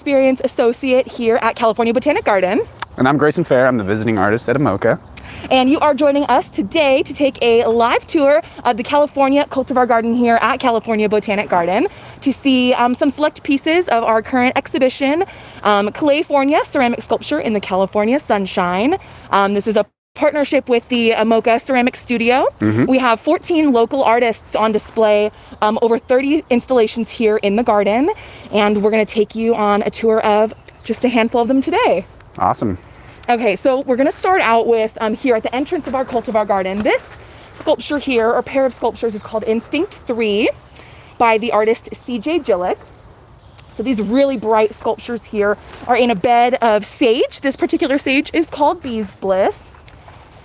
Experience Associate here at California Botanic Garden. And I'm Grayson Fair. I'm the visiting artist at Amoca. And you are joining us today to take a live tour of the California Cultivar Garden here at California Botanic Garden to see some select pieces of our current exhibition, Clayfornia ceramic sculpture in the California sunshine. This is a partnership with the Amoca Ceramic Studio. We have 14 local artists on display, over 30 installations here in the garden, and we're going to take you on a tour of just a handful of them today. Awesome. Okay, so we're going to start out with here at the entrance of our cultivar garden. This sculpture here, or pair of sculptures, is called Instinct 3 by the artist C.J. Gillick. So these really bright sculptures here are in a bed of sage. This particular sage is called Bee's Bliss.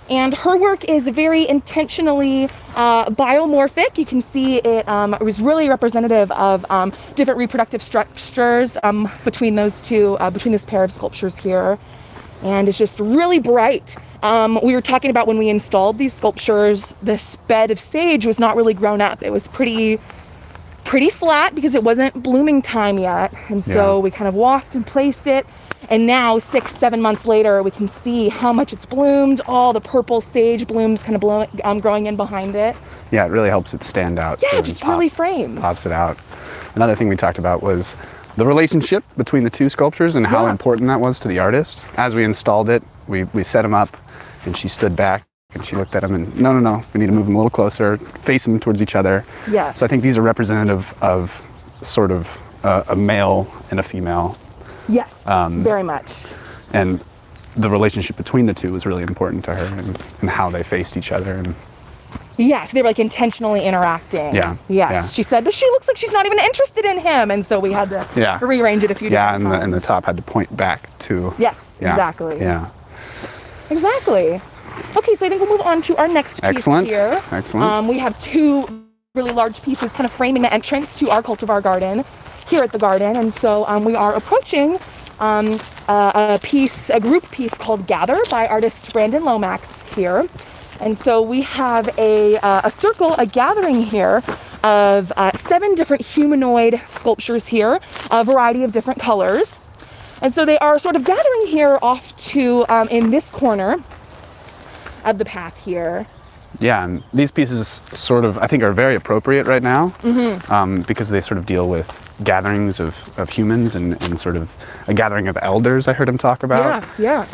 And her work is very intentionally biomorphic. You can see it was really representative of different reproductive structures between those two, between this pair of sculptures here. And it's just really bright. We were talking about when we installed these sculptures, this bed of sage was not really grown up. It was pretty flat because it wasn't blooming time yet. And so we kind of walked and placed it. And now 6-7 months later, we can see how much it's bloomed, all the purple sage blooms kind of growing in behind it. Yeah, it really helps it stand out. Yeah, just really frames. Pops it out. Another thing we talked about was the relationship between the two sculptures and how important that was to the artist. As we installed it, we set them up, and she stood back and she looked at them and, no, we need to move them a little closer, face them towards each other. Yeah. So I think these are representative of sort of a male and a female. Yes, very much. And the relationship between the two was really important to her, and how they faced each other. And yeah, so they were like intentionally interacting. Yeah. Yes. Yeah. She said, but she looks like she's not even interested in him. And so we had to rearrange it a few different times. And the top had to point back to... Yes, exactly. Yeah. Exactly. Okay, so I think we'll move on to our next piece here. Excellent. We have two really large pieces kind of framing the entrance to our cultivar garden here at the garden. And so we are approaching a group piece called Gather by artist Brandon Lomax here. And so we have a circle, a gathering here of 7 different humanoid sculptures here, a variety of different colors. And so they are sort of gathering here off to in this corner of the path here. Yeah, and these pieces sort of, I think, are very appropriate right now because they sort of deal with gatherings of humans and sort of a gathering of elders, I heard him talk about. Yeah.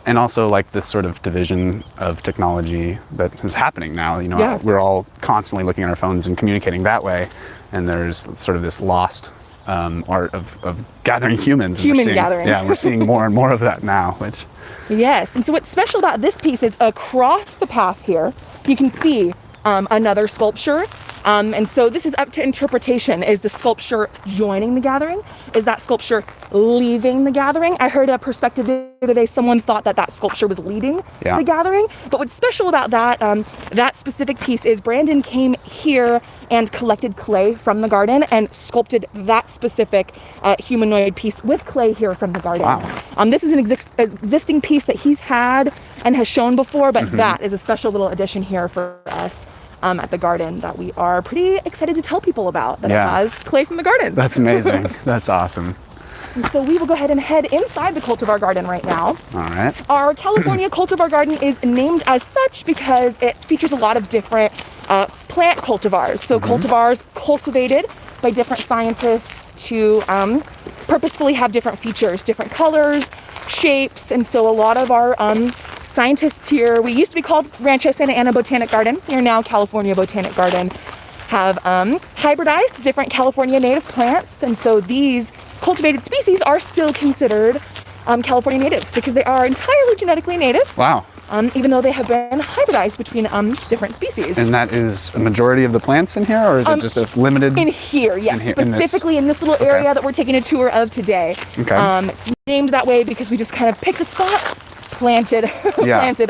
And also like this sort of division of technology that is happening now. You know, we're all constantly looking at our phones and communicating that way, and there's sort of this lost art of gathering humans. Gathering. Yeah, we're seeing more and more of that now, which... Yes, and so what's special about this piece is across the path here, you can see another sculpture. And so this is up to interpretation. Is the sculpture joining the gathering? Is that sculpture leaving the gathering? I heard a perspective the other day, someone thought that sculpture was leading the gathering. But what's special about that specific piece is Brandon came here and collected clay from the garden and sculpted that specific humanoid piece with clay here from the garden. Wow. This is an existing piece that he's had and has shown before, but that is a special little addition here for us. At the garden that we are pretty excited to tell people about, that it has clay from the garden. That's amazing. That's awesome. And so we will go ahead and head inside the cultivar garden right now. All right. Our California cultivar garden is named as such because it features a lot of different plant cultivars. So cultivars cultivated by different scientists to purposefully have different features, different colors, shapes. And so a lot of our scientists here, we used to be called Rancho Santa Ana Botanic Garden. We are now California Botanic Garden, have hybridized different California native plants. And so these cultivated species are still considered California natives because they are entirely genetically native. Wow. Even though they have been hybridized between different species. And that is a majority of the plants in here, or is it just a limited? In here, yes. Specifically in this little area that we're taking a tour of today. Okay. It's named that way because we just kind of picked a spot, planted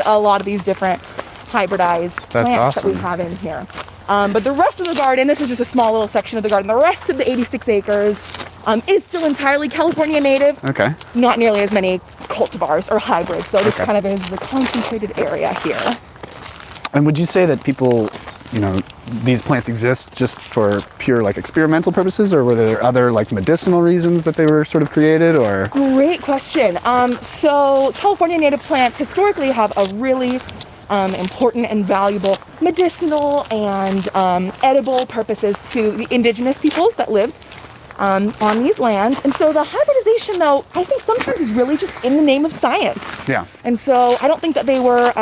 a lot of these different hybridized plants that we have in here. But the rest of the garden, this is just a small little section of the garden. The rest of the 86 acres is still entirely California native. Okay. Not nearly as many cultivars or hybrids. So this kind of is the concentrated area here. And would you say that people you know, these plants exist just for pure like experimental purposes, or were there other like medicinal reasons that they were sort of created, or? Great question. So California native plants historically have a really important and valuable medicinal and edible purposes to the indigenous peoples that lived on these lands. And so the hybridization, though, I think sometimes is really just in the name of science. Yeah. And so I don't think that they were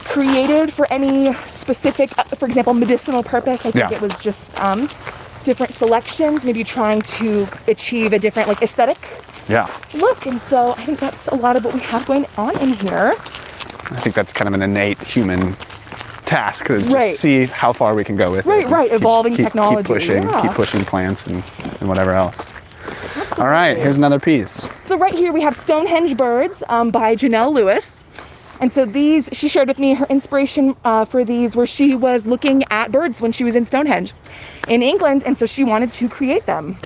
created for any specific, for example, medicinal purpose. I think it was just different selections, maybe trying to achieve a different like aesthetic look. And so I think that's a lot of what we have going on in here. I think that's kind of an innate human task, is just see how far we can go with it. Right, evolving technology. Keep pushing plants and whatever else. Absolutely. All right, here's another piece. So right here we have Stonehenge Birds by Janelle Lewis. And so these, she shared with me her inspiration for these, where she was looking at birds when she was in Stonehenge in England, and so she wanted to create them.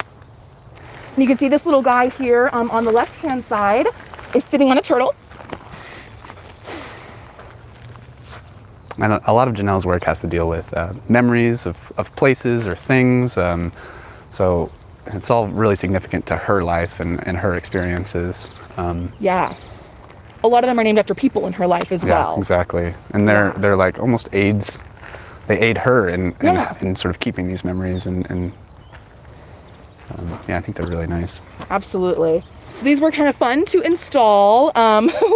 And you can see this little guy here on the left-hand side is sitting on a turtle. And a lot of Janelle's work has to deal with memories of places or things. So it's all really significant to her life and her experiences. A lot of them are named after people in her life as well. Yeah, exactly. And they're like almost aids. They aid her in sort of keeping these memories. And I think they're really nice. Absolutely. So these were kind of fun to install.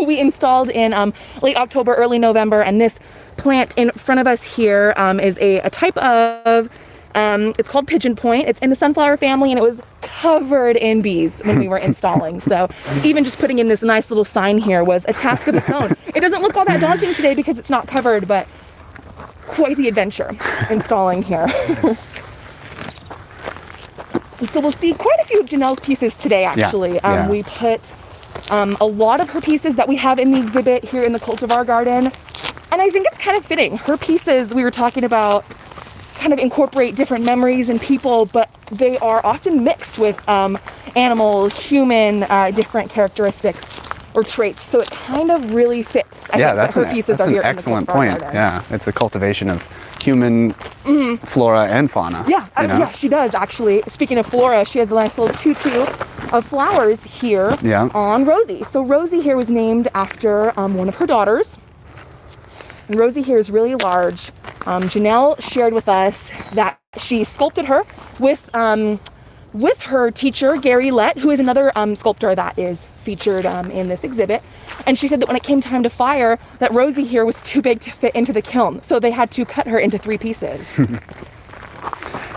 We installed in late October, early November, and this plant in front of us here is a type of, it's called pigeon point. It's in the sunflower family, and it was covered in bees when we were installing. So even just putting in this nice little sign here was a task of its own. It doesn't look all that daunting today because it's not covered, but quite the adventure installing here. And so we'll see quite a few of Janelle's pieces today, actually. We put a lot of her pieces that we have in the exhibit here in the Cultivar garden. And I think it's kind of fitting. Her pieces, we were talking about, kind of incorporate different memories and people, but they are often mixed with animal, human, different characteristics or traits. So it kind of really fits. I think that's her pieces are here an excellent in the point. garden. Yeah, it's a cultivation of human flora and fauna. Yeah, she does actually. Speaking of flora, she has a nice little tutu of flowers here on Rosie. So Rosie here was named after one of her daughters. And Rosie here is really large. Janelle shared with us that she sculpted her with her teacher, Gary Lett, who is another sculptor that is featured in this exhibit. And she said that when it came time to fire, that Rosie here was too big to fit into the kiln. So they had to cut her into 3 pieces.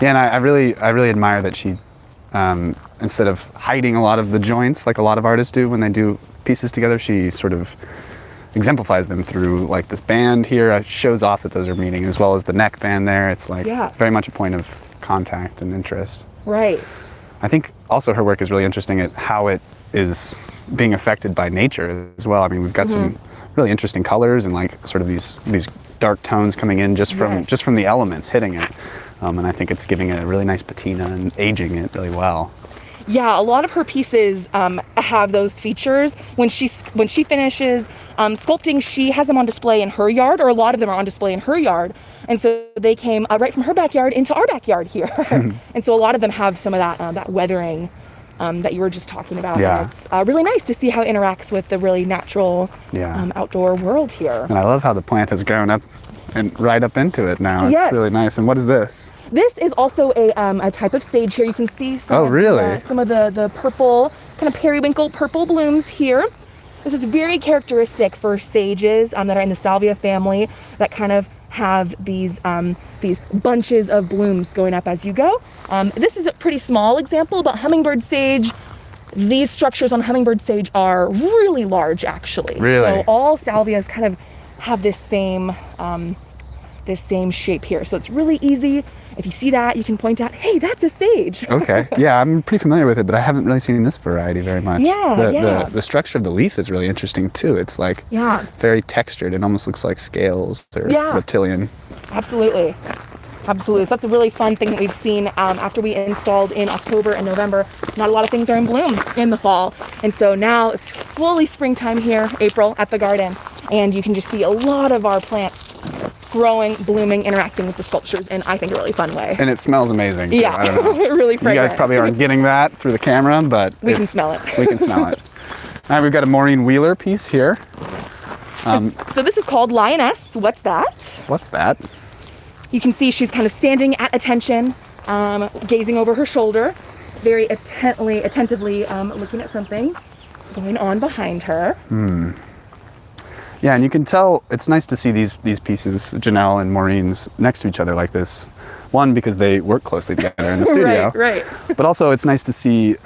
And I really admire that she, instead of hiding a lot of the joints like a lot of artists do when they do pieces together, she sort of exemplifies them through like this band here. It shows off that those are meeting, as well as the neck band there. It's like very much a point of contact and interest. Right. I think also her work is really interesting at how it is being affected by nature as well. I mean, we've got some really interesting colors and like sort of these dark tones coming in just from the elements hitting it. And I think it's giving it a really nice patina and aging it really well. Yeah, a lot of her pieces have those features. When she finishes sculpting, she has them on display in her yard, or a lot of them are on display in her yard. And so they came right from her backyard into our backyard here. And so a lot of them have some of that weathering that you were just talking about. Yeah. And it's really nice to see how it interacts with the really natural outdoor world here. And I love how the plant has grown up and right up into it now. It's really nice. And what is this? This is also a type of sage here. You can see some of the purple, kind of periwinkle purple blooms here. This is very characteristic for sages that are in the salvia family that kind of have these bunches of blooms going up as you go. This is a pretty small example, but hummingbird sage, these structures on hummingbird sage are really large, actually. Really? So all salvias kind of have this same shape here. So it's really easy. If you see that, you can point out, hey, that's a sage. Okay. Yeah, I'm pretty familiar with it, but I haven't really seen this variety very much. The structure of the leaf is really interesting too. It's like very textured. It almost looks like scales or reptilian. Absolutely. So that's a really fun thing that we've seen after we installed in October and November. Not a lot of things are in bloom in the fall. And so now it's fully springtime here, April, at the garden. And you can just see a lot of our plants growing, blooming, interacting with the sculptures in, I think, a really fun way. And it smells amazing too. Yeah, I don't know. really You fragrant. guys probably aren't getting that through the camera, but We can smell it. We can smell it. All right, we've got a Maureen Wheeler piece here. So this is called Lioness. What's that? What's that? You can see she's kind of standing at attention, gazing over her shoulder, very attentively looking at something going on behind her. Yeah, and you can tell it's nice to see these pieces, Janelle and Maureen's, next to each other like this. One, because they work closely together in the studio. Right. But also it's nice to see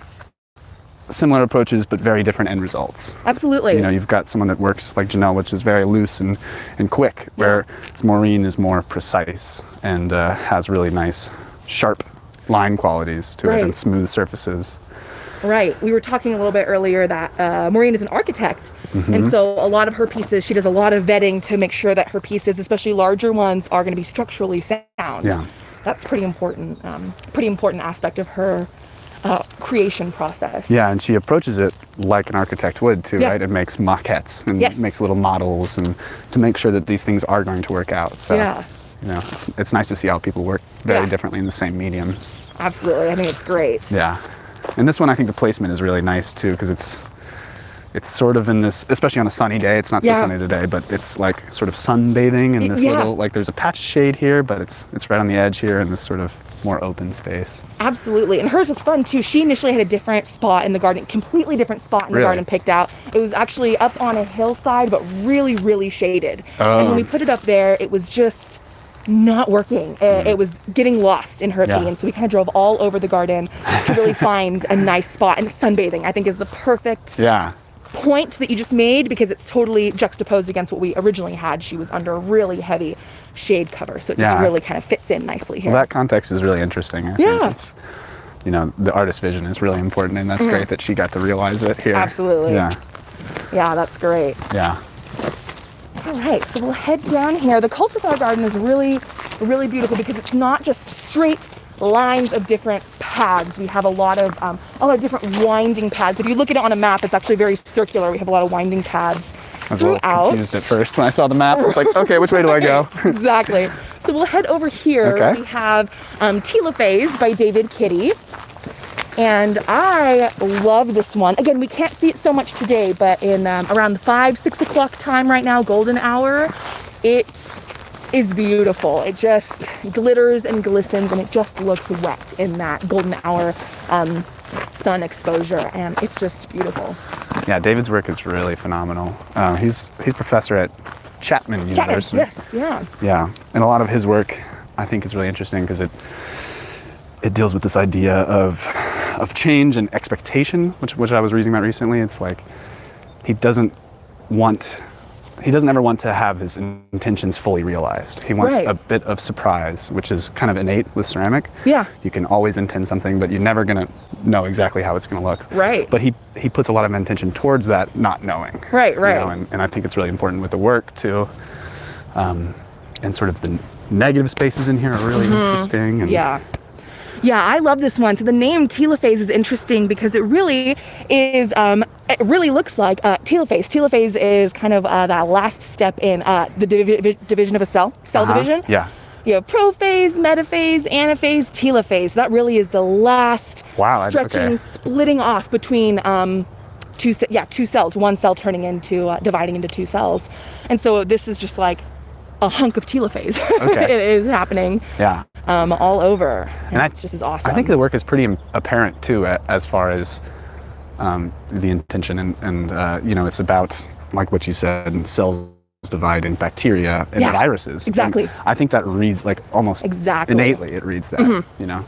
similar approaches but very different end results. Absolutely. You know, you've got someone that works like Janelle, which is very loose and quick, whereas Maureen is more precise and has really nice, sharp line qualities to it and smooth surfaces. Right. We were talking a little bit earlier that Maureen is an architect. And so a lot of her pieces, she does a lot of vetting to make sure that her pieces, especially larger ones, are going to be structurally sound. Yeah. That's pretty important aspect of her creation process. Yeah, and she approaches it like an architect would too, right? It makes maquettes and makes little models and to make sure that these things are going to work out. So, you know, it's nice to see how people work very differently in the same medium. Absolutely. I think it's great. Yeah. And this one, I think the placement is really nice too, because it's sort of in this, especially on a sunny day, it's not so sunny today, but it's like sort of sunbathing in this little, like there's a patch of shade here, but it's right on the edge here in this sort of more open space. Absolutely. And hers was fun too. She initially had a different spot in the garden, completely different spot in the garden picked out. It was actually up on a hillside, but really, really shaded. And when we put it up there, it was just not working. It was getting lost in her opinion. So we kind of drove all over the garden to really find a nice spot. And sunbathing, I think, is the perfect point that you just made, because it's totally juxtaposed against what we originally had. She was under a really heavy shade cover, so it just really kind of fits in nicely here. Well, that context is really interesting. I think it's, you know, the artist's vision is really important, and that's great that she got to realize it here. Absolutely. Yeah, that's great. Yeah. All right, so we'll head down here. The Cultivar garden is really, really beautiful because it's not just straight lines of different paths. We have a lot of different winding paths. If you look at it on a map, it's actually very circular. We have a lot of winding paths I was a little confused at first when I saw the map. I was like, okay, which way do I go? Exactly. So we'll head over here. We have Telophase by David Kitty. And I love this one. Again, we can't see it so much today, but in around the 5-6 o'clock time right now, golden hour, it is beautiful. It just glitters and glistens, and it just looks wet in that golden hour sun exposure, and it's just beautiful. Yeah, David's work is really phenomenal. He's professor at Chapman University. Yeah, and a lot of his work I think is really interesting because it deals with this idea of change and expectation, which I was reading about recently. It's like he doesn't ever want to have his intentions fully realized. He wants a bit of surprise, which is kind of innate with ceramic. Yeah. You can always intend something, but you're never gonna know exactly how it's gonna look. Right. But he puts a lot of intention towards that not knowing. Right. You know, and I think it's really important with the work too. And sort of the negative spaces in here are really interesting. And yeah, I love this one. So the name Telophase is interesting because it really is, it really looks like telophase. Telophase is kind of that last step in the division of a cell division. Yeah. You have prophase, metaphase, anaphase, telophase. So that really is the last stretching, splitting off between two cells, one cell turning into, dividing into two cells. And so this is just like a hunk of telophase. It is happening. Yeah. All over. And it's just as awesome. I think the work is pretty apparent too, as far as the intention and you know, it's about, like what you said, cells divide in bacteria and viruses. Exactly. And I think that reads like almost innately, it reads that, you know?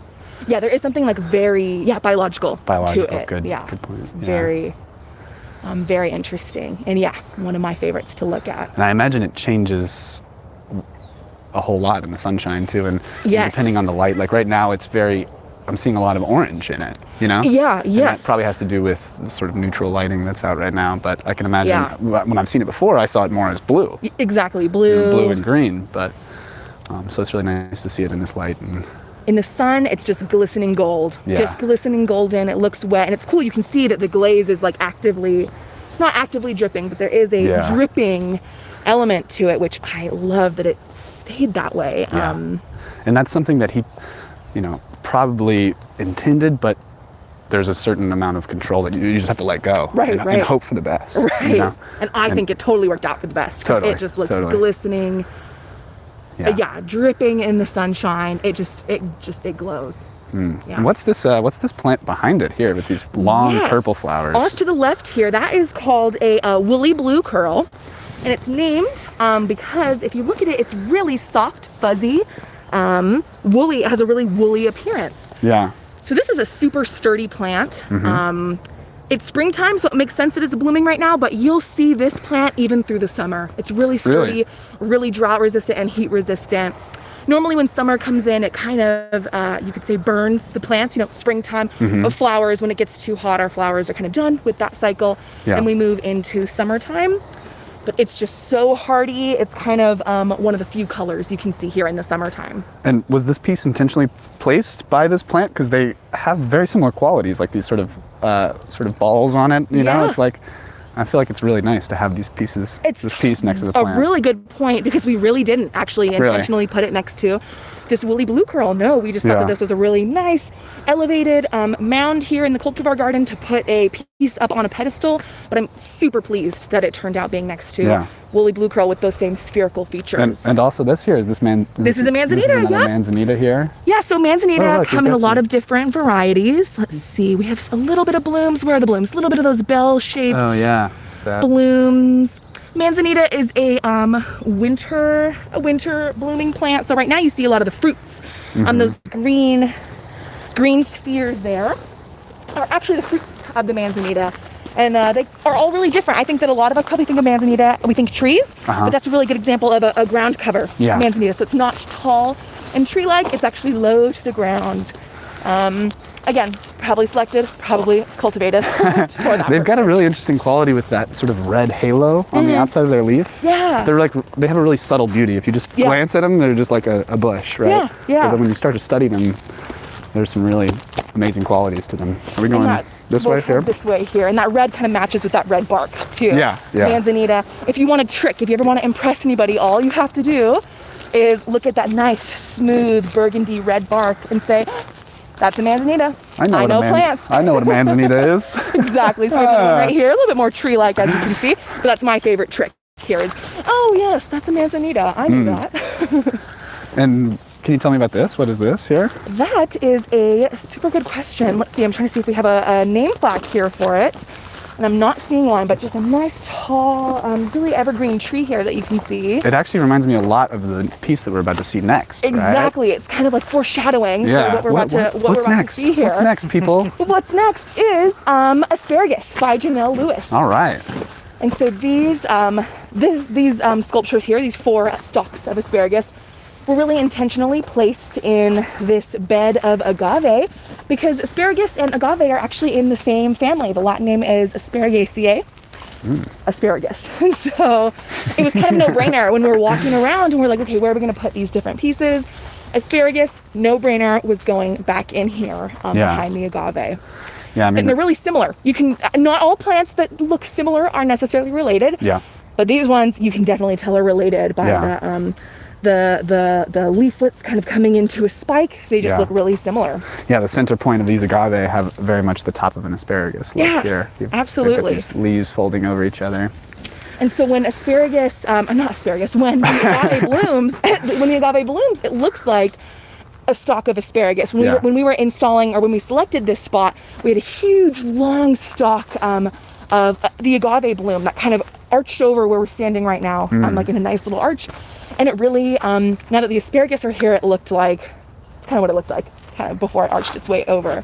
Yeah, there is something like very, biological to it. Good point. Very, very interesting. And one of my favorites to look at. And I imagine it changes a whole lot in the sunshine too, and depending on the light, like right now I'm seeing a lot of orange in it, you know? Yeah, and that probably has to do with the sort of neutral lighting that's out right now, but I can imagine when I've seen it before, I saw it more as blue. Exactly, blue. You know, blue and green, but so it's really nice to see it in this light. And in the sun, it's just glistening gold. Just glistening golden. It looks wet, and it's cool. You can see that the glaze is like not actively dripping, but there is a dripping element to it, which I love that it stayed that way. Yeah. And that's something that he, probably intended, but there's a certain amount of control that you just have to let go. Right, and hope for the best. Right. And I think it totally worked out for the best. Totally. It just looks glistening. Yeah, dripping in the sunshine. It glows. Yeah. And what's this plant behind it here with these long purple flowers? Off to the left here, that is called a woolly blue curl. And it's named because if you look at it, it's really soft, fuzzy, woolly. It has a really woolly appearance. Yeah. So this is a super sturdy plant. It's springtime, so it makes sense that it's blooming right now, but you'll see this plant even through the summer. It's really sturdy, really drought resistant and heat resistant. Normally when summer comes in, it kind of, you could say, burns the plants. Springtime of flowers, when it gets too hot, our flowers are kind of done with that cycle, and we move into summertime. But it's just so hardy. It's kind of one of the few colors you can see here in the summertime. And was this piece intentionally placed by this plant? Because they have very similar qualities, like these sort of balls on it. It's like, I feel like it's really nice to have these pieces, this piece next to the plant. A really good point, because we really didn't actually intentionally put it next to this woolly blue curl. No, we just thought that this was a really nice elevated mound here in the cultivar garden to put a piece up on a pedestal. But I'm super pleased that it turned out being next to woolly blue curl with those same spherical features. And also this here is this This is a Manzanita. This is another Manzanita here. Yeah, so Manzanita come in a lot of different varieties. Let's see, we have a little bit of blooms. Where are the blooms? A little bit of those bell-shaped blooms. Manzanita is a winter blooming plant. So right now you see a lot of the fruits. Those green spheres there are actually the fruits of the Manzanita. And they are all really different. I think that a lot of us probably think of Manzanita, we think trees, but that's a really good example of a ground cover Manzanita. So it's not tall and tree-like, it's actually low to the ground. Again, probably selected, probably cultivated for that. They've got a really interesting quality with that sort of red halo on the outside of their leaf. Yeah. They have a really subtle beauty. If you just glance at them, they're just like a bush, right? Yeah. But then when you start to study them, there's some really amazing qualities to them. Are we going this way here? This way here. And that red kind of matches with that red bark too. Yeah. Manzanita. If you want a trick, if you ever want to impress anybody, all you have to do is look at that nice, smooth, burgundy red bark and say, that's a Manzanita. I know plants. I know what a Manzanita is. Exactly. So we have one right here, a little bit more tree-like, as you can see. But that's my favorite trick here is, oh yes, that's a Manzanita. I knew that. And can you tell me about this? What is this here? That is a super good question. Let's see. I'm trying to see if we have a name plaque here for it. And I'm not seeing one, but just a nice tall, really evergreen tree here that you can see. It actually reminds me a lot of the piece that we're about to see next. Exactly. Right? It's kind of like foreshadowing for what we're about to see here. What's next, people? What's next is Asparagus by Janelle Lewis. All right. And so these sculptures here, these 4 stalks of asparagus, were really intentionally placed in this bed of agave because asparagus and agave are actually in the same family. The Latin name is Asparagaceae. Asparagus. So it was kind of a no-brainer when we were walking around and we're like, okay, where are we going to put these different pieces? Asparagus, no-brainer, was going back in here behind the agave. Yeah, I mean, and they're really similar. You can, not all plants that look similar are necessarily related. Yeah. But these ones you can definitely tell are related by the leaflets kind of coming into a spike. They just look really similar. Yeah, the center point of these agave have very much the top of an asparagus. Like here. Absolutely. These leaves folding over each other. And so when asparagus, not asparagus, when the agave blooms, it looks like a stalk of asparagus. When we were installing, or when we selected this spot, we had a huge long stalk of the agave bloom that kind of arched over where we're standing right now, like in a nice little arch. And it really, now that the asparagus are here, it's kind of what it looked like kind of before it arched its way over.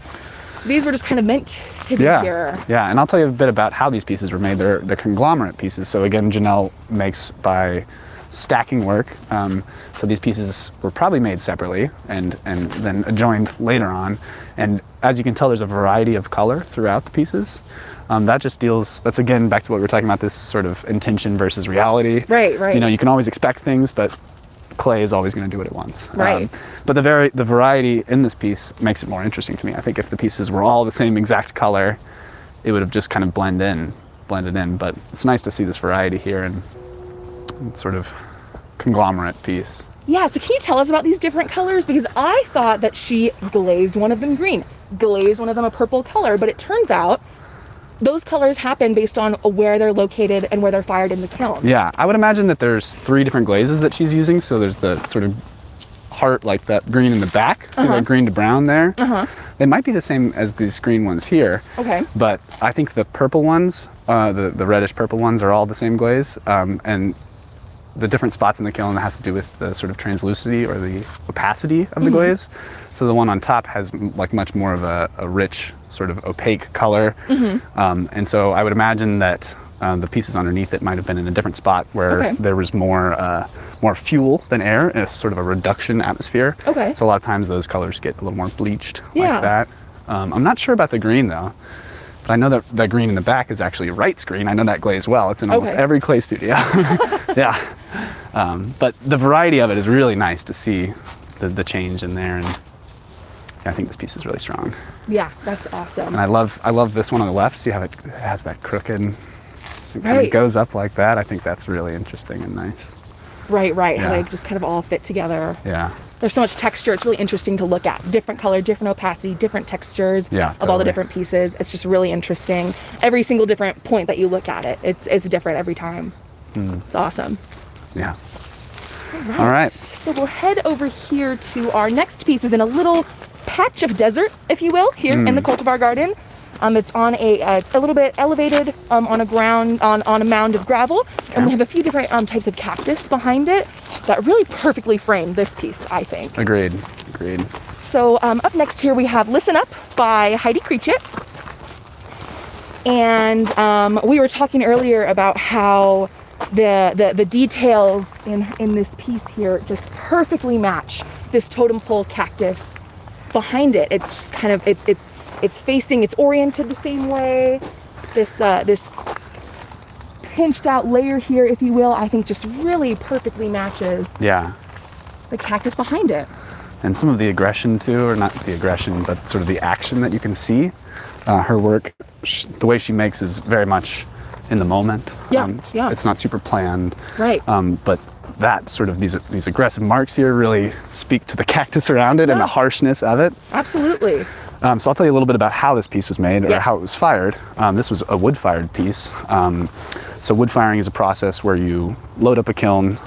So these were just kind of meant to be here. Yeah, and I'll tell you a bit about how these pieces were made. They're the conglomerate pieces. So again, Janelle makes by stacking work. So these pieces were probably made separately and then adjoined later on. And as you can tell, there's a variety of color throughout the pieces. That's again back to what we were talking about, this sort of intention versus reality. Right. You know, you can always expect things, but clay is always going to do what it wants. Right. But the variety in this piece makes it more interesting to me. I think if the pieces were all the same exact color, it would have just kind of blended in. But it's nice to see this variety here, and sort of conglomerate piece. Yeah, so can you tell us about these different colors? Because I thought that she glazed one of them green, glazed one of them a purple color, but it turns out those colors happen based on where they're located and where they're fired in the kiln. Yeah, I would imagine that there's 3 different glazes that she's using. So there's the sort of heart, like that green in the back, so that green to brown there. They might be the same as these green ones here. Okay. But I think the purple ones, the reddish purple ones, are all the same glaze. And the different spots in the kiln has to do with the sort of translucency or the opacity of the glaze. So the one on top has like much more of a rich sort of opaque color. And so I would imagine that the pieces underneath it might have been in a different spot where there was more fuel than air, and it's sort of a reduction atmosphere. So a lot of times those colors get a little more bleached like that. I'm not sure about the green though. But I know that that green in the back is actually Wright's green. I know that glaze well. It's in almost every clay studio. Yeah. But the variety of it is really nice to see the change in there. And I think this piece is really strong. Yeah, that's awesome. And I love this one on the left. See how it has that crooked, it kind of goes up like that. I think that's really interesting and nice. Right. How they just kind of all fit together. Yeah. There's so much texture. It's really interesting to look at. Different color, different opacity, different textures of all the different pieces. It's just really interesting. Every single different point that you look at it, it's different every time. It's awesome. Yeah. All right. So we'll head over here to our next piece. Is in a little patch of desert, if you will, here in the Cultivar Garden. It's on it's a little bit elevated on a mound of gravel, and we have a few different types of cactus behind it that really perfectly frame this piece, I think. Agreed. So up next here we have Listen Up by Heidi Creechit. And we were talking earlier about how the details in this piece here just perfectly match this totem pole cactus behind it. It's just kind of it's facing, it's oriented the same way. This pinched out layer here, if you will, I think just really perfectly matches the cactus behind it. And some of the aggression too, or not the aggression, but sort of the action that you can see. Her work, the way she makes is very much in the moment. It's not super planned. Right. But that sort of these aggressive marks here really speak to the cactus around it and the harshness of it. Absolutely. So I'll tell you a little bit about how this piece was made or how it was fired. This was a wood-fired piece. So wood firing is a process where you load up a kiln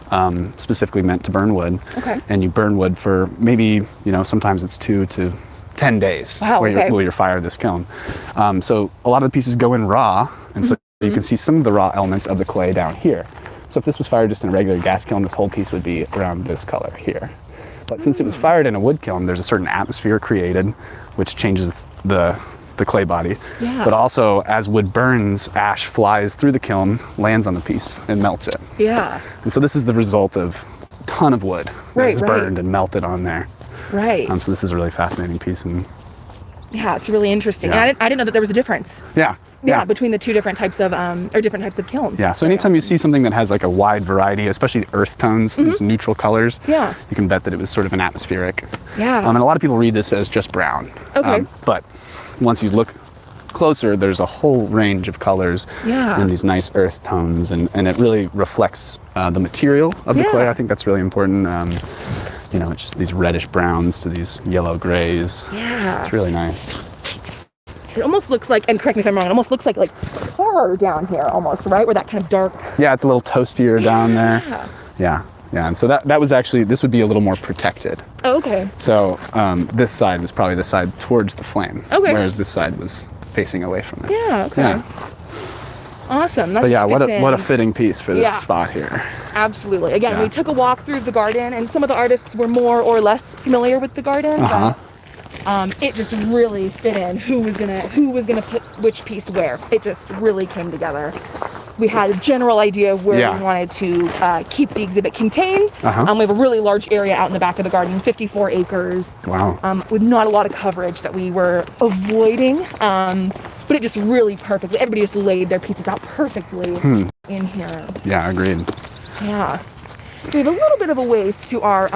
specifically meant to burn wood. And you burn wood for maybe, sometimes it's 2 to 10 days where you're fired this kiln. So a lot of the pieces go in raw, and so you can see some of the raw elements of the clay down here. So if this was fired just in a regular gas kiln, this whole piece would be around this color here. But since it was fired in a wood kiln, there's a certain atmosphere created, which changes the clay body. But also, as wood burns, ash flies through the kiln, lands on the piece, and melts it. And so this is the result of a ton of wood that was burned and melted on there. So this is a really fascinating piece. And it's really interesting. And I didn't know that there was a difference. Between the two different types of kilns. So anytime you see something that has like a wide variety, especially earth tones, these neutral colors, you can bet that it was sort of an atmospheric. And a lot of people read this as just brown. But once you look closer, there's a whole range of colors and these nice earth tones, and it really reflects the material of the clay. I think that's really important. It's just these reddish browns to these yellow grays. It's really nice. It almost looks like, and correct me if I'm wrong, it almost looks like tar down here almost, right? Where that kind of dark. It's a little toastier down there. And so that was actually, this would be a little more protected. So this side was probably the side towards the flame. Whereas this side was facing away from it. Awesome. But what a fitting piece for this spot here. Absolutely. Again, we took a walk through the garden, and some of the artists were more or less familiar with the garden. It just really fit in who was gonna put which piece where. It just really came together. We had a general idea of where we wanted to keep the exhibit contained. We have a really large area out in the back of the garden, 54 acres. With not a lot of coverage that we were avoiding. But it just really perfectly, everybody just laid their pieces out perfectly in here. Agreed. We have a little bit of a ways to our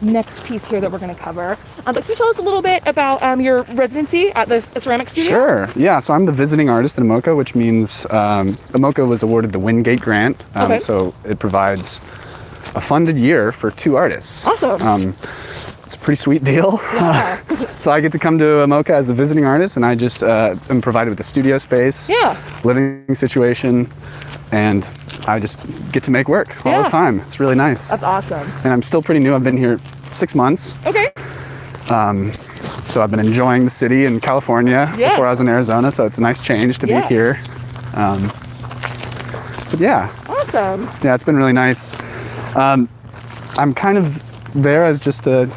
next piece here that we're going to cover. But can you tell us a little bit about your residency at the ceramic studio? Sure. Yeah. So I'm the visiting artist at AMOCA, which means AMOCA was awarded the Wingate Grant. Okay. So it provides a funded year for 2 artists. Awesome. It's a pretty sweet deal. Yeah. So I get to come to AMOCA as the visiting artist, and I just am provided with a studio space, Yeah. living situation, and I just get to make work all Yeah. the time. It's really nice. That's awesome. And I'm still pretty new. I've been here 6 months. Okay. So I've been enjoying the city in California Yes. before I was in Arizona, so it's a nice change to Yes. be here. But yeah, Awesome. it's been really nice. I'm kind of there as just a,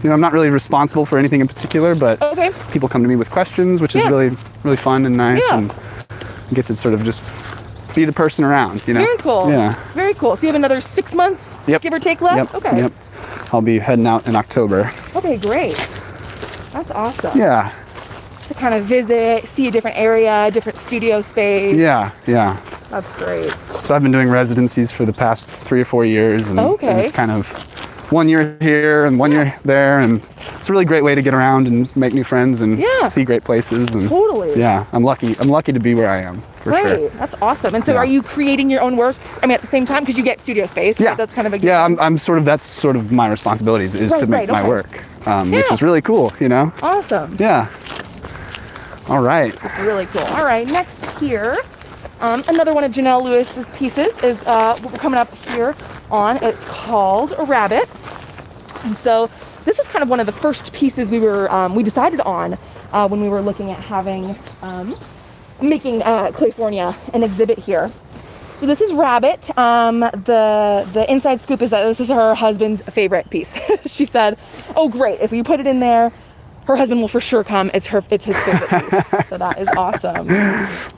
I'm not really responsible for anything in particular, but Okay. people come to me with questions, which is Yeah. really, really fun and nice, Yeah. and I get to sort of just be the person around, Very cool. Yeah. Very cool. So you have another 6 months, Yep. give or take, left? Yep. Okay. Yep. I'll be heading out in October. Okay, great. That's awesome. Yeah. To kind of visit, see a different area, different studio space. Yeah. Yeah. That's great. So I've been doing residencies for the past 3 or 4 years, and, Okay. and it's kind of 1 year here and 1 year there, and it's a really great way to get around and make new friends and Yeah. see great places. And Totally. yeah, I'm lucky to be where I am, for Great. sure. That's awesome. And so Yeah. are you creating your own work? I mean, at the same time, because you get studio space. Yeah, Right? That's kind of a good yeah. That's sort of my responsibilities is to make Right, my okay. work, which Yeah. is really cool. Awesome. Yeah. All right. It's really cool. All right, next here, another one of Janelle Lewis's pieces is what we're coming up here on. It's called a rabbit. And so this was kind of one of the first pieces we decided on when we were looking at making Clayfornia an exhibit here. So this is Rabbit. The inside scoop is that this is her husband's favorite piece. She said, "Oh, great! If we put it in there, her husband will for sure come. It's his favorite piece." So that is awesome.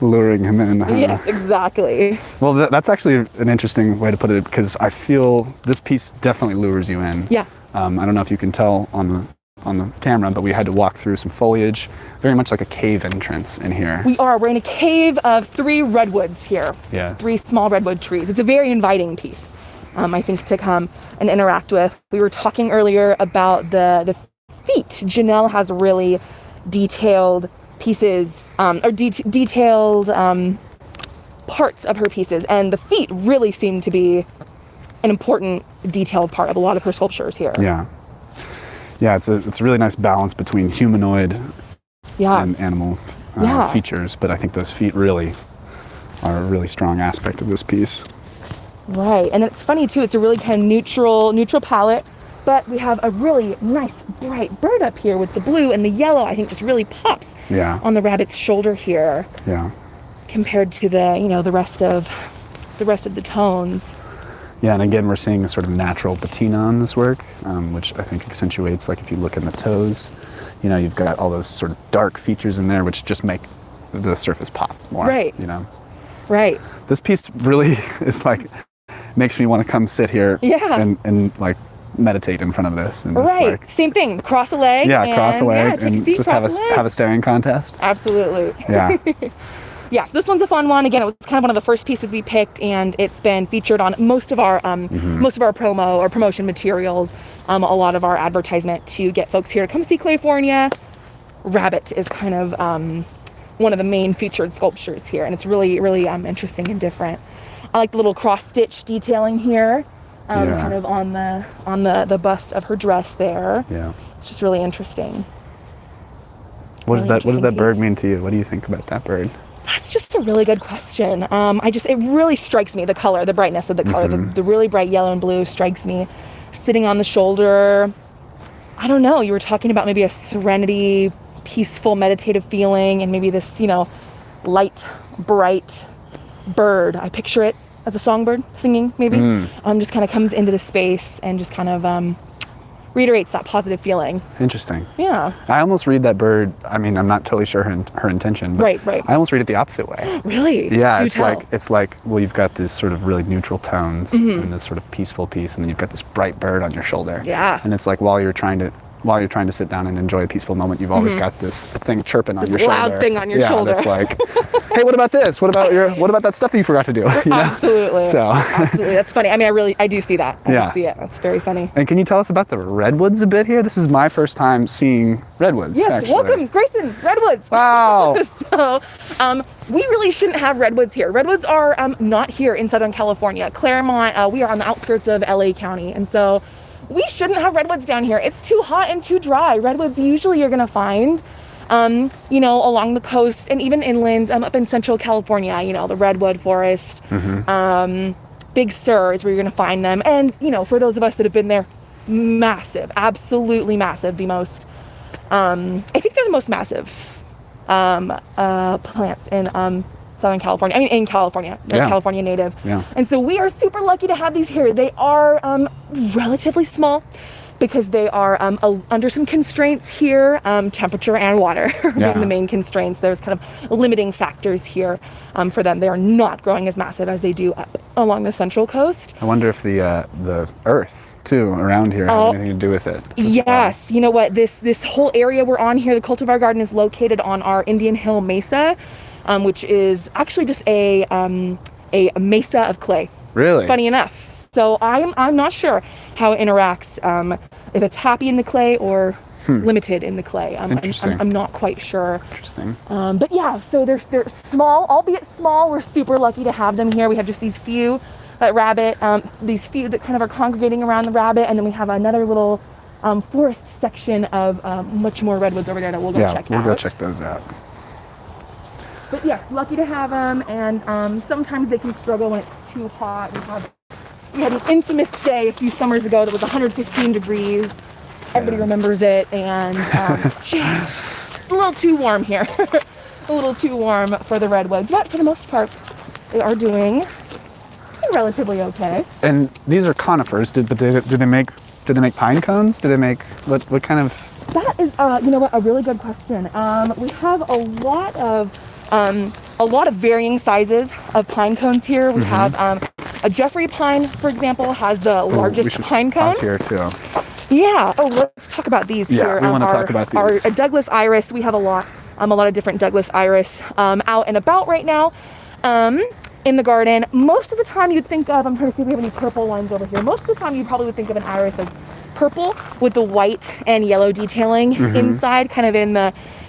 Luring him in. Yes, exactly. Well, that's actually an interesting way to put it, because I feel this piece definitely lures you in. Yeah. I don't know if you can tell on the camera, but we had to walk through some foliage, very much like a cave entrance in here. We're in a cave of 3 redwoods here. Yeah. 3 small redwood trees. It's a very inviting piece, I think, to come and interact with. We were talking earlier about the feet. Janelle has really detailed pieces, detailed parts of her pieces, and the feet really seem to be an important detailed part of a lot of her sculptures here. Yeah, it's a really nice balance between humanoid Yeah. and animal Yeah. features, but I think those feet really are a really strong aspect of this piece. Right, and it's funny too, it's a really kind of neutral palette, but we have a really nice bright bird up here with the blue, and the yellow I think just really pops Yeah. on the rabbit's shoulder here Yeah. compared to the rest of the tones. Yeah, and again, we're seeing a sort of natural patina on this work, which I think accentuates, like if you look in the toes, you've got all those sort of dark features in there, which just make the surface pop more. Right. Right. This piece really is like, makes me want to come sit here Yeah. and like meditate in front of this. And just Right. like, Same thing. Cross a leg. yeah, and, cross a leg take a and seat, just cross a leg. have a staring contest. Absolutely. Yeah. Yeah, so this one's a fun one. Again, it was kind of one of the first pieces we picked, and it's been featured on most of our promo or promotion materials, a lot of our advertisement to get folks here to come see Clayfornia. Rabbit is kind of one of the main featured sculptures here, and it's really, really interesting and different. I like the little cross-stitch detailing here, Yeah. kind of on the bust of her dress there. Yeah. It's just really interesting. What does Really that bird piece. mean to you? What do you think about that bird? That's just a really good question. It really strikes me, the color, the brightness of the color, the really bright yellow and blue strikes me. Sitting on the shoulder, I don't know, you were talking about maybe a serenity, peaceful, meditative feeling, and maybe this, light, bright bird. I picture it as a songbird singing, maybe. Just kind of comes into the space and just kind of reiterates that positive feeling. Interesting. Yeah. I almost read that bird. I mean, I'm not totally sure her intention, but Right. I almost read it the opposite way. Really? Yeah, Do it's tell. like well, you've got this sort of really neutral tones and this sort of peaceful piece, and then you've got this bright bird on your shoulder. Yeah. And it's like while you're trying to while you're trying to sit down and enjoy a peaceful moment, you've always got this thing chirping on your This shoulder. loud thing on your shoulder. Yeah, that's like, hey, what about this? What about that stuff that you forgot to do? You know? Absolutely. So. Absolutely. That's funny. I mean, I do see that. I do see it. That's very funny. And can you tell us about the redwoods a bit here? This is my first time seeing redwoods. Yes, actually. welcome, Grayson, redwoods. Wow. So, we really shouldn't have redwoods here. Redwoods are not here in Southern California. Claremont, we are on the outskirts of LA County. And so we shouldn't have redwoods down here. It's too hot and too dry. Redwoods usually you're gonna find, you know, along the coast and even inland, up in Central California, you know, the redwood forest. Big Sur is where you're gonna find them. And, you know, for those of us that have been there, massive, absolutely massive. The most, I think they're the most massive plants in Southern California. I mean, in California. They're California native. Yeah. And so we are super lucky to have these here. They are relatively small because they are under some constraints here, temperature and water being the main constraints. There's kind of limiting factors here for them. They are not growing as massive as they do up along the central coast. I wonder if the earth too around here has anything to do with it. Yes, you know what? This whole area we're on here, the Cultivar Garden, is located on our Indian Hill Mesa, which is actually just a mesa of clay. Really? Funny enough. So I'm not sure how it interacts, if it's happy in the clay or limited in the clay. Interesting. I'm not quite sure. Interesting. But yeah, so they're small, albeit small. We're super lucky to have them here. We have just these few rabbit, these few that kind of are congregating around the rabbit, and then we have another little forest section of much more redwoods over there that we'll go check out. Yeah, we'll go check those out. But yes, lucky to have them, and sometimes they can struggle when it's too hot. We had an infamous day a few summers ago that was 115 degrees. Everybody remembers it, and a little too warm here. A little too warm for the redwoods, but for the most part, they are doing relatively okay. And these are conifers. Do they make pine cones? Do they make what kind of? That is, you know what, a really good question. We have a lot of varying sizes of pine cones here. We have a Jeffrey pine, for example, has the largest pine cone. Pause here too. Yeah. Oh, let's talk about these here. We want to talk about these. Our Douglas iris. We have a lot of different Douglas iris out and about right now. In the garden, most of the time you'd think of, I'm trying to see if we have any purple ones over here. Most of the time you probably would think of an iris as purple with the white and yellow detailing inside, kind of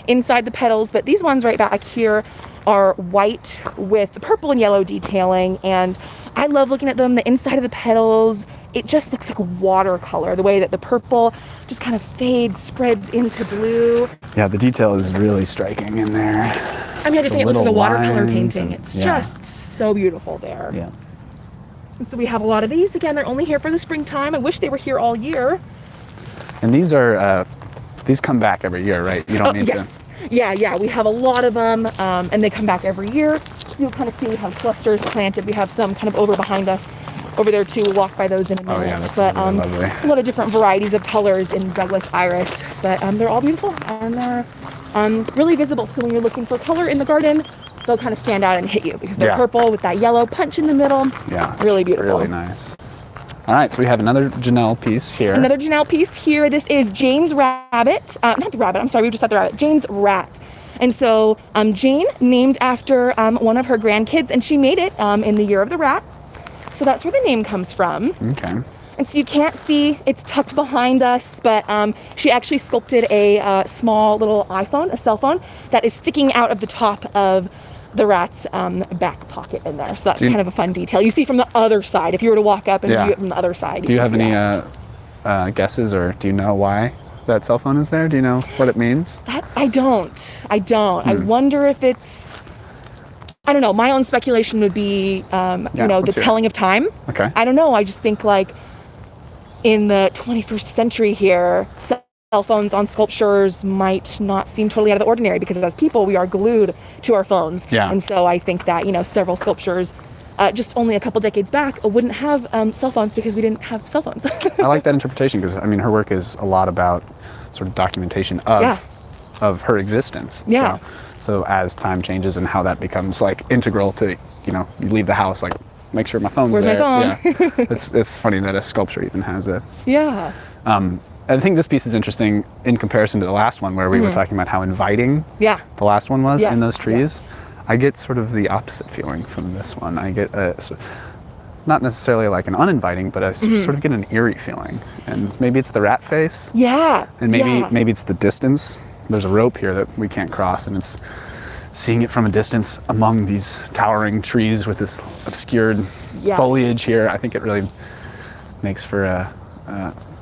inside the petals. But these ones right back here are white with the purple and yellow detailing. And I love looking at them. The inside of the petals, it just looks like watercolor. The way that the purple just kind of fades, spreads into blue. Yeah, the detail is really striking in there. I mean, I just think it looks like a watercolor lines painting. It's just so beautiful there. Yeah. And so we have a lot of these. Again, they're only here for the springtime. I wish they were here all year. And these are, these come back every year, right? You don't need to. Yeah, we have a lot of them, and they come back every year. So you'll kind of see we have clusters planted. We have some kind of over behind us over there too. We'll walk by those in a minute. Oh yeah, that's but, really lovely. A lot of different varieties of colors in Douglas iris, but they're all beautiful and they're really visible. So when you're looking for color in the garden, they'll kind of stand out and hit you because they're purple with that yellow punch in the middle. Yeah, really beautiful. Really nice. All right, so we have another Janelle piece here. Another Janelle piece here. This is Jane's rabbit. Not the rabbit, I'm sorry, we just had the rabbit. Jane's rat. And so Jane, named after one of her grandkids, and she made it in the year of the rat. So that's where the name comes from. Okay. And so you can't see, it's tucked behind us, but she actually sculpted a small little iPhone, a cell phone, that is sticking out of the top of the rat's back pocket in there. So that's kind of a fun detail. You see from the other side, if you were to walk up and view it from the other side. Do you have any guesses, or do you know why that cell phone is there? Do you know what it means? I don't. I wonder if it's, I don't know. My own speculation would be, you know, the telling of time. Okay. I don't know. I just think like in the 21st century here, cell phones on sculptures might not seem totally out of the ordinary because as people, we are glued to our phones. Yeah. And so I think that, you know, several sculptures just only a couple decades back wouldn't have cell phones because we didn't have cell phones. I like that interpretation because, I mean, her work is a lot about sort of documentation of her existence. Yeah. So as time changes and how that becomes like integral to, you know, you leave the house, like make sure my phone's Where's there. my phone? Yeah. It's funny that a sculpture even has it. Yeah. I think this piece is interesting in comparison to the last one where we were talking about how inviting Yeah. the last one was Yes. in those trees. I get sort of the opposite feeling from this one. I get not necessarily like an uninviting, but I sort of get an eerie feeling. And maybe it's the rat face. Yeah. And maybe yeah. maybe it's the distance. There's a rope here that we can't cross, and it's seeing it from a distance among these towering trees with this obscured Yes. foliage here. I think it really makes for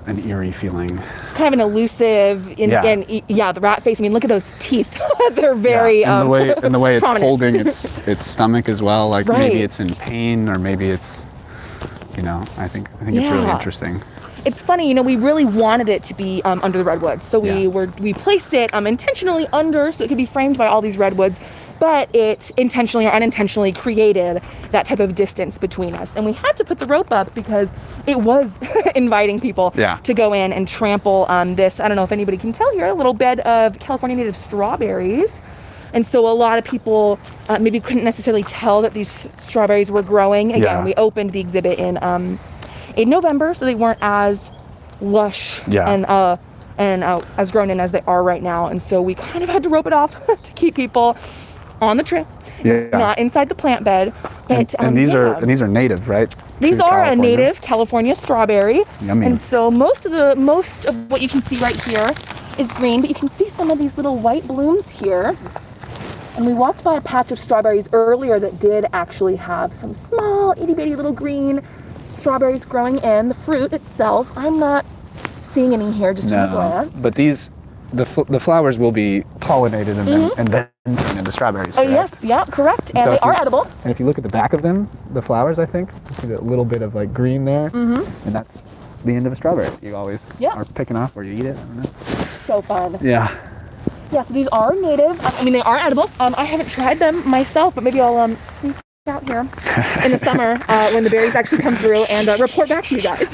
an eerie feeling. It's kind of an elusive, and the rat face. I mean, look at those teeth. They're very and the way it's prominent. holding its stomach as well. Like Right. maybe it's in pain, or maybe it's, I think it's really interesting. It's funny, we really wanted it to be under the redwoods. So we placed it intentionally under, so it could be framed by all these redwoods, but it intentionally or unintentionally created that type of distance between us. And we had to put the rope up because it was inviting people to go in and trample this, I don't know if anybody can tell here, a little bed of California native strawberries. And so a lot of people maybe couldn't necessarily tell that these strawberries were growing. Again, we opened the exhibit in November, so they weren't as lush and as grown in as they are right now. And so we kind of had to rope it off to keep people on the trail, not inside the plant bed. But and these are native, right? These are a native California strawberry. Yummy. And so most of what you can see right here is green, but you can see some of these little white blooms here. And we walked by a patch of strawberries earlier that did actually have some small itty bitty little green strawberries growing in. The fruit itself, I'm not seeing any here just from a glance. But the flowers will be pollinated and then turned into strawberries. Oh yes, correct. And so they are edible. And if you look at the back of them, the flowers, I think, you see that little bit of like green there, and that's the end of a strawberry. You always are picking off where you eat it. I don't know. So fun. Yeah. Yeah, so these are native. They are edible. I haven't tried them myself, but maybe I'll sneak out here in the summer when the berries actually come through and report back to you guys.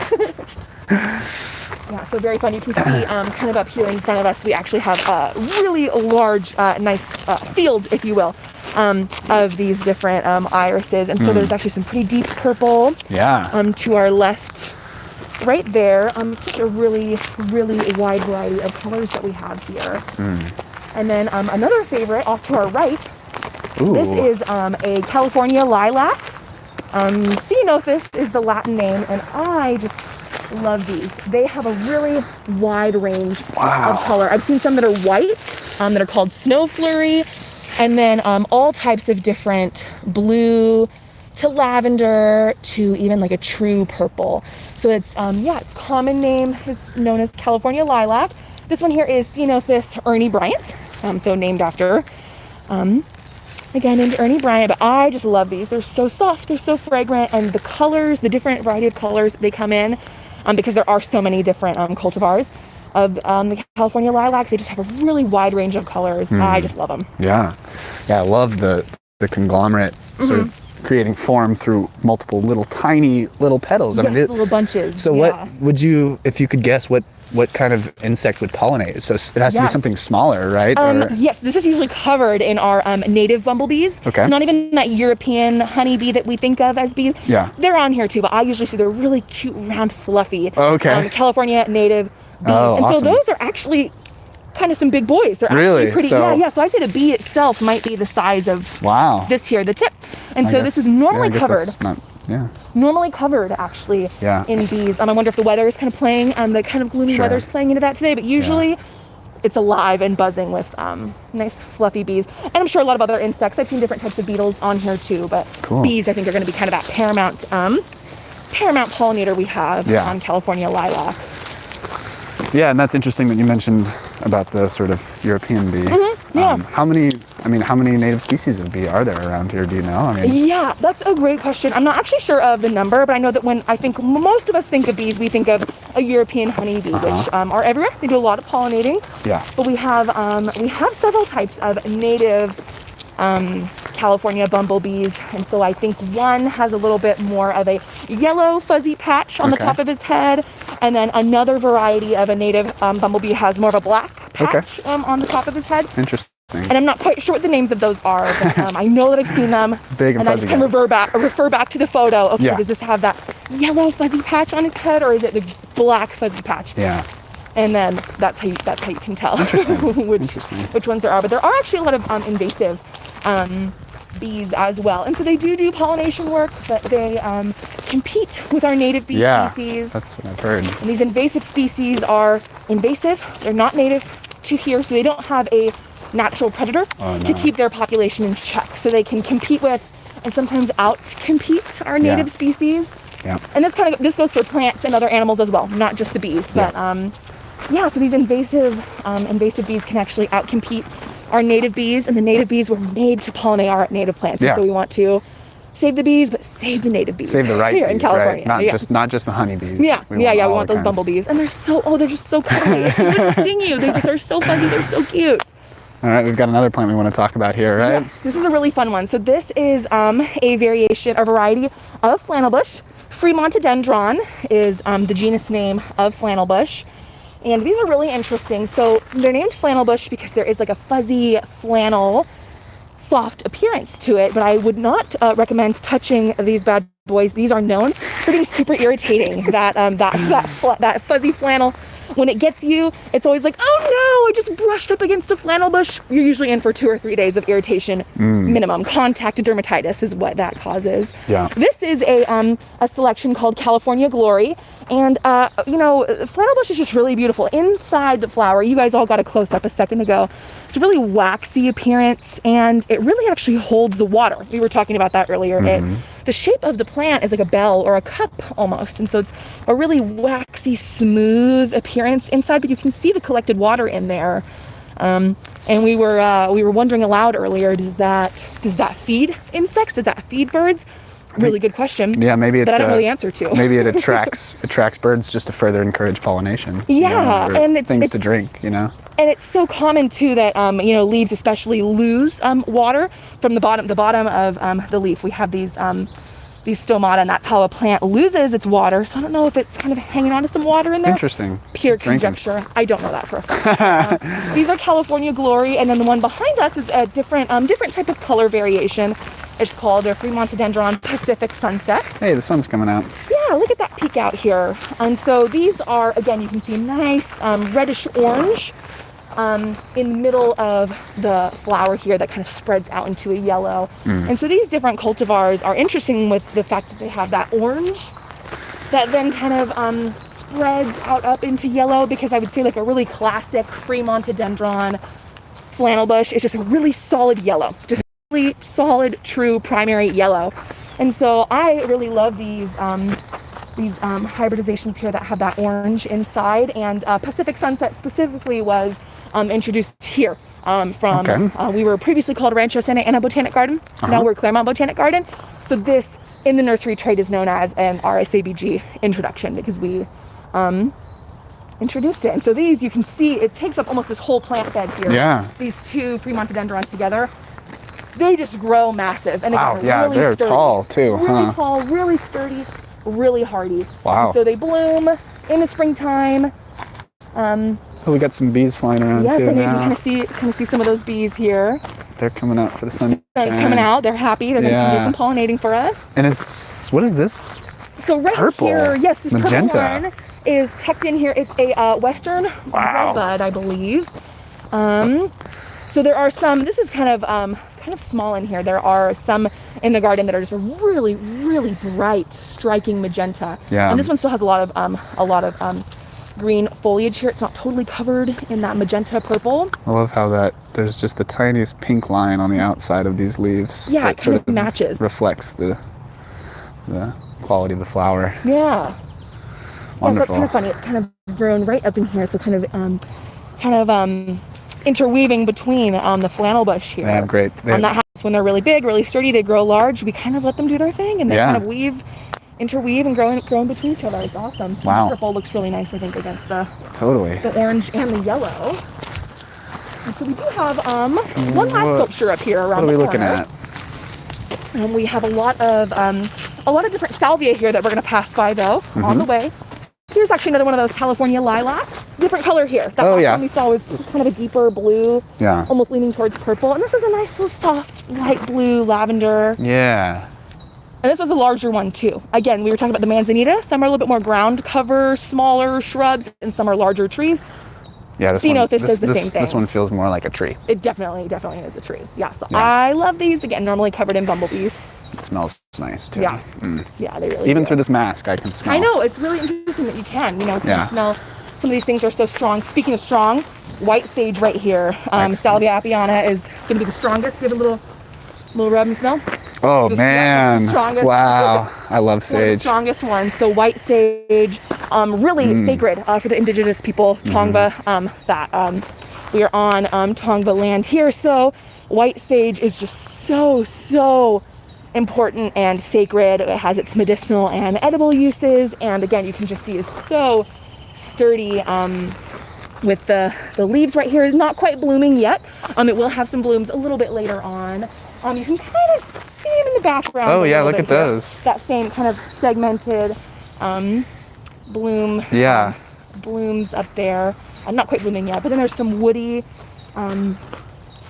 Yeah, so very fun. You can see kind of up here in front of us, we actually have a really large, nice field, if you will, of these different irises. And so there's actually some pretty deep purple to our left. Right there, a really, really wide variety of colors that we have here. And then another favorite off to our right, this is a California Lilac. Ceanothus is the Latin name, and I just love these. They have a really wide range of color. I've seen some that are white, that are called Snow Flurry, and then all types of different blue to lavender to even like a true purple. So it's its common name is known as California Lilac. This one here is Ceanothus Ernie Bryant, so named after again named Ernie Bryant. But I just love these. They're so soft, they're so fragrant, and the colors, the different variety of colors they come in, because there are so many different cultivars of the California Lilac. They just have a really wide range of colors. I just love them. Yeah, I love the conglomerate sort of creating form through multiple tiny little petals. Yes, little bunches. So what would you, if you could guess, what kind of insect would pollinate? So it has to be something smaller, right? Yes, this is usually covered in our native bumblebees. Okay. It's not even that European honeybee that we think of as bees. Yeah. They're on here too, but I usually see they're really cute, round, fluffy. Okay. California native bees. Oh, and awesome. so those are actually kind of some big boys. They're Really? actually pretty. So, So I'd say the bee itself might be the size of this here, the tip. And so this is normally covered. Normally covered actually in bees. I wonder if the weather is kind of playing, the kind of gloomy weather is playing into that today, but usually it's alive and buzzing with nice fluffy bees. And I'm sure a lot of other insects. I've seen different types of beetles on here too, but bees I think are going to be kind of that paramount pollinator we have on California Lilac. Yeah, and that's interesting that you mentioned about the sort of European bee. How many native species of bee are there around here? Do you know? Yeah, that's a great question. I'm not actually sure of the number, but I know that when I think most of us think of bees, we think of a European honeybee, which are everywhere. They do a lot of pollinating. Yeah. But we have several types of native California bumblebees, and so I think one has a little bit more of a yellow fuzzy patch on the top of his head, and then another variety of a native bumblebee has more of a black patch on the top of his head. Interesting. And I'm not quite sure what the names of those are, but I know that I've seen them. Big and fuzzy. I just can refer back to the photo. Okay, does this have that yellow fuzzy patch on its head, or is it the black fuzzy patch? Yeah. And then that's how you can tell Interesting. which ones there are. But there are actually a lot of invasive bees as well. And so they do pollination work, but they compete with our native bee species. That's what I've heard. And these invasive species are invasive. They're not native to here, so they don't have a natural predator to keep their population in check. So they can compete with and sometimes out-compete our native species. Yeah. And this goes for plants and other animals as well, not just the bees. But so these invasive bees can actually out-compete our native bees, and the native bees were made to pollinate our native plants. And so we want to save the bees, but save the native bees. Save the right here bees, in California. Right? Not just the honeybees. Yeah, we want those kinds. bumblebees. And they're just so cuddly. They wouldn't sting you. They just are so fuzzy. They're so cute. All right, we've got another plant we want to talk about here, right? Yes, this is a really fun one. So this is a variety of flannel bush. Fremont Dendron is the genus name of flannel bush. And these are really interesting. So they're named flannel bush because there is like a fuzzy flannel soft appearance to it, but I would not recommend touching these bad boys. These are known for being super irritating. That fuzzy flannel, when it gets you, it's always like, oh no, I just brushed up against a flannel bush. You're usually in for 2 or 3 days of irritation minimum. Contact dermatitis is what that causes. Yeah. This is a selection called California Glory. And, flannel bush is just really beautiful. Inside the flower, you guys all got a close-up a second ago. It's a really waxy appearance, and it really actually holds the water. We were talking about that earlier. The shape of the plant is like a bell or a cup almost. And so it's a really waxy, smooth appearance inside, but you can see the collected water in there. And we were wondering aloud earlier, does that feed insects? Does that feed birds? Really good question. Yeah, maybe it's that I don't know the answer to. Maybe it attracts birds just to further encourage pollination. Yeah, and it's things to drink, And it's so common too that leaves especially lose water from the bottom of the leaf. We have these stomata, and that's how a plant loses its water. So I don't know if it's kind of hanging on to some water in there. Interesting. Pure conjecture. I don't know that for a fact. These are California Glory, and then the one behind us is a different type of color variation. It's called a Fremont Dendron Pacific Sunset. Hey, the sun's coming out. Yeah, look at that peak out here. And so these are, again, you can see nice reddish orange in the middle of the flower here that kind of spreads out into a yellow. And so these different cultivars are interesting with the fact that they have that orange that then kind of spreads out up into yellow, because I would say like a really classic Fremont Dendron flannel bush is just a really solid yellow. Just really solid, true primary yellow. And so I really love these hybridizations here that have that orange inside. And Pacific Sunset specifically was introduced here we were previously called Rancho Santa Ana Botanic Garden. Now we're Claremont Botanic Garden. So this in the nursery trade is known as an RSABG introduction, because we introduced it. And so these, you can see, it takes up almost this whole plant bed here. Yeah. These two Fremont Dendron together, they just grow massive. And wow, again, really they're sturdy. tall too, Really tall, really sturdy, really hardy. Wow. And so they bloom in the springtime. We got some bees flying around too. Yes, now. you kind of see some of those bees here. They're coming out for the sun. It's coming out. They're happy. They're going to do some pollinating for us. And what is this? So right purple. here, yes, this magenta. purple one is tucked in here. It's a Western redbud, I believe. So there are some. This is kind of small in here. There are some in the garden that are just a really, really bright, striking magenta. Yeah. And this one still has a lot of green foliage here. It's not totally covered in that magenta purple. I love how there's just the tiniest pink line on the outside of these leaves. Yeah, that it kind of matches. Reflects the quality of the flower. Yeah. Wonderful. Yeah, so it's kind of funny. It's kind of grown right up in here. So kind of interweaving between the flannel bush here. They have great. On that house, when they're really big, really sturdy, they grow large. We kind of let them do their thing, and they kind of interweave and grow in between each other. It's awesome. Wow. The purple looks really nice, I think, against the orange and the yellow. And so we do have one last sculpture up here around the corner. What are we looking at? We have a lot of different salvia here that we're going to pass by though on the way. Here's actually another one of those California lilac. Different color here. That last one we saw was kind of a deeper blue, almost leaning towards purple. And this is a nice little soft light blue lavender. Yeah. And this was a larger one too. Again, we were talking about the Manzanita. Some are a little bit more ground cover, smaller shrubs, and some are larger trees. Yeah, So, you know, this does the same thing. This one feels more like a tree. It definitely is a tree. Yeah, so I love these. Again, normally covered in bumblebees. It smells nice too. Yeah. Yeah, they really Even do. through this mask, I can smell. I know, it's really interesting that you can, you know, you can smell some of these things are so strong. Speaking of strong, white sage right here. Salvia apiana is going to be the strongest. Give it a little rub and smell. Oh man! Wow, I love sage. One of the strongest ones. So white sage, really sacred for the indigenous people, Tongva. We are on Tongva land here. So white sage is just so important and sacred. It has its medicinal and edible uses, and again, you can just see it's so sturdy. With the leaves right here, not quite blooming yet. It will have some blooms a little bit later on. You can kind of see them in the background. Oh yeah, look at those. That same kind of segmented bloom. Yeah. Blooms up there. Not quite blooming yet, but then there's some woody, kind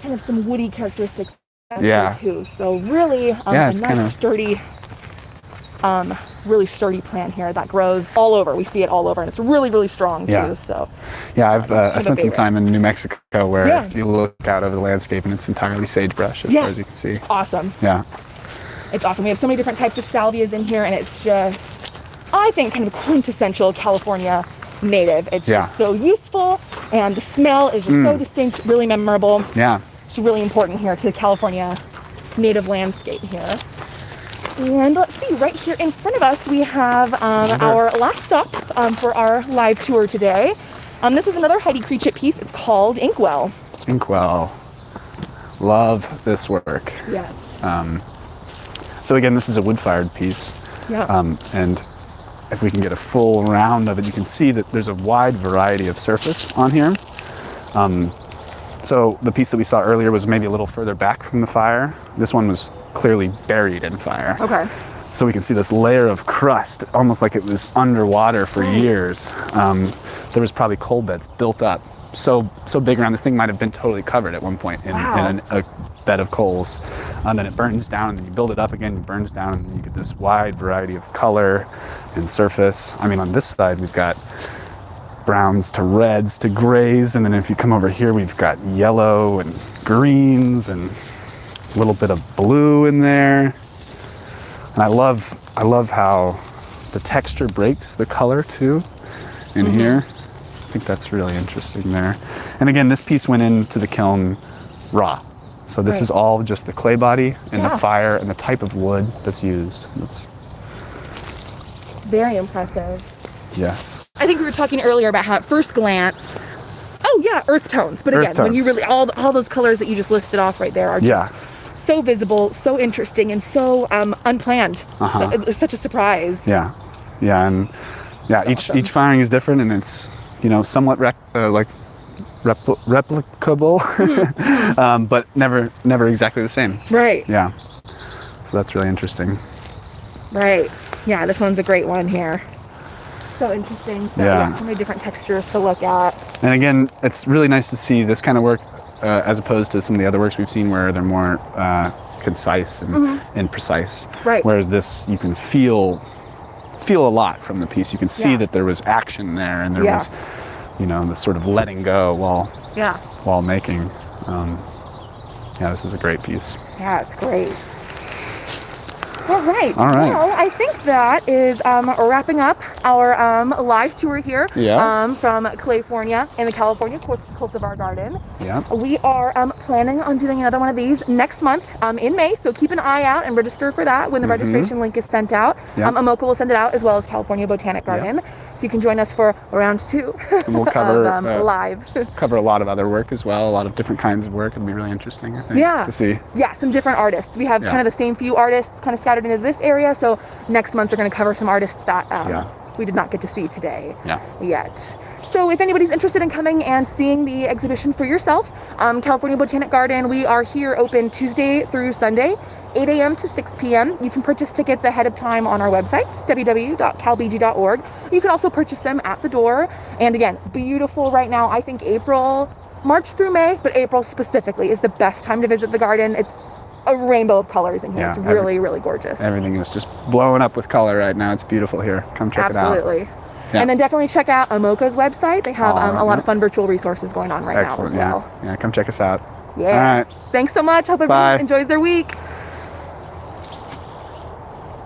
of some woody characteristics there too. So really a nice sturdy, really sturdy plant here that grows all over. We see it all over, and it's really strong too. So yeah, I spent some time in New Mexico where you look out over the landscape and it's entirely sagebrush as far as you can see. Awesome. Yeah, it's awesome. We have so many different types of salvias in here, and it's just, I think, kind of quintessential California native. It's just so useful, and the smell is just so distinct, really memorable. Yeah, it's really important here to the California native landscape here. And let's see, right here in front of us, we have our last stop for our live tour today. This is another Heidi Creechit piece. It's called Inkwell. Inkwell. Love this work. Yes. So again, this is a wood-fired piece. Yeah. And if we can get a full round of it, you can see that there's a wide variety of surface on here. So the piece that we saw earlier was maybe a little further back from the fire. This one was clearly buried in fire. Okay. So we can see this layer of crust, almost like it was underwater for years. There was probably coal beds built up so big around. This thing might have been totally covered at one point in a bed of coals. And then it burns down, and then you build it up again, it burns down, and you get this wide variety of color and surface. I mean, on this side, we've got browns to reds to grays, and then if you come over here, we've got yellow and greens and a little bit of blue in there. And I love how the texture breaks the color too in here. I think that's really interesting there. And again, this piece went into the kiln raw. So this is all just the clay body and the fire and the type of wood that's used. That's very impressive. Yes. I think we were talking earlier about how at first glance, earth tones. But again, when you really, all those colors that you just listed off right there are just so visible, so interesting, and so unplanned. It's such a surprise. Yeah. And awesome. Each firing is different, and it's, somewhat replicable, but never exactly the same. Right. Yeah. So that's really interesting. Right. Yeah, this one's a great one here. So interesting. So, so many different textures to look at. And again, it's really nice to see this kind of work as opposed to some of the other works we've seen where they're more concise and precise. Right. Whereas this, you can feel a lot from the piece. You can see that there was action there, and there was, the sort of letting go while making. This is a great piece. Yeah, it's great. All right. Well, I think that is wrapping up our live tour here from Clayfornia in the California Cultivar Garden. Yeah. We are planning on doing another one of these next month in May, so keep an eye out and register for that when the registration link is sent out. Amoka will send it out, as well as California Botanic Garden, so you can join us for round 2 and we'll cover live. Cover a lot of other work as well, a lot of different kinds of work. It'll be really interesting, I think, to see. Yeah, some different artists. We have kind of the same few artists kind of scattered into this area, so next month we're going to cover some artists that we did not get to see today yet. So if anybody's interested in coming and seeing the exhibition for yourself, California Botanic Garden, we are here open Tuesday through Sunday, 8 a.m. to 6 p.m. You can purchase tickets ahead of time on our website, www.calbg.org. You can also purchase them at the door. And again, beautiful right now. I think March through May, but April specifically is the best time to visit the garden. It's a rainbow of colors in here. Yeah, It's really, really gorgeous. Everything is just blowing up with color right now. It's beautiful here. Come check it out. Absolutely. Yeah. And then definitely check out Amoka's website. They have a lot yeah. of fun virtual resources going on right now as well. Yeah, come check us out. Yes. All right. Thanks so much. Hope everyone Bye. enjoys their week.